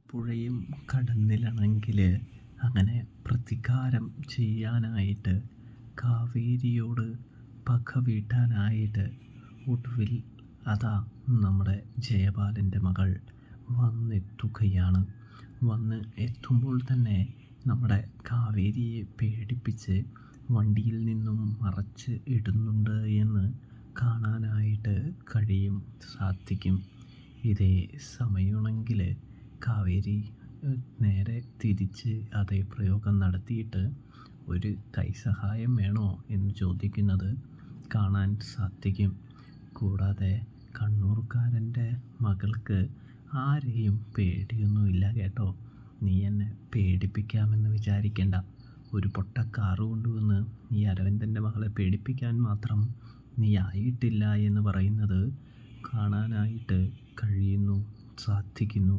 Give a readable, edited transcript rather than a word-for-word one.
പുഴയും കടന്നിലണമെങ്കിൽ അങ്ങനെ പ്രതികാരം ചെയ്യാനായിട്ട് കാവേരിയോട് പക വീട്ടാനായിട്ട് ഒടുവിൽ അതാ നമ്മുടെ ജയപാലൻ്റെ മകൾ വന്നെത്തുകയാണ്. വന്ന് എത്തുമ്പോൾ തന്നെ നമ്മുടെ കാവേരിയെ പേടിപ്പിച്ച് വണ്ടിയിൽ നിന്നും മറച്ച് ഇടുന്നുണ്ട് എന്ന് കാണാനായിട്ട് സാധിക്കും. ഇതേ സമയമാണെങ്കിൽ കാവേരി നേരെ തിരിച്ച് അതേ പ്രയോഗം നടത്തിയിട്ട് ഒരു കൈസഹായം വേണോ എന്ന് ചോദിക്കുന്നത് കാണാൻ സാധിക്കും. കൂടാതെ കണ്ണൂർക്കാരൻ്റെ മകൾക്ക് ആരെയും പേടിയൊന്നുമില്ല കേട്ടോ. നീ എന്നെ പേടിപ്പിക്കാമെന്ന് വിചാരിക്കേണ്ട. ഒരു പൊട്ട കാറ് കൊണ്ടുവന്ന് ഈ അരവിന്ദൻ്റെ മകളെ പേടിപ്പിക്കാൻ മാത്രം നീ ആയിട്ടില്ല എന്ന് പറയുന്നത് കാണാനായിട്ട് സാധിക്കുന്നു.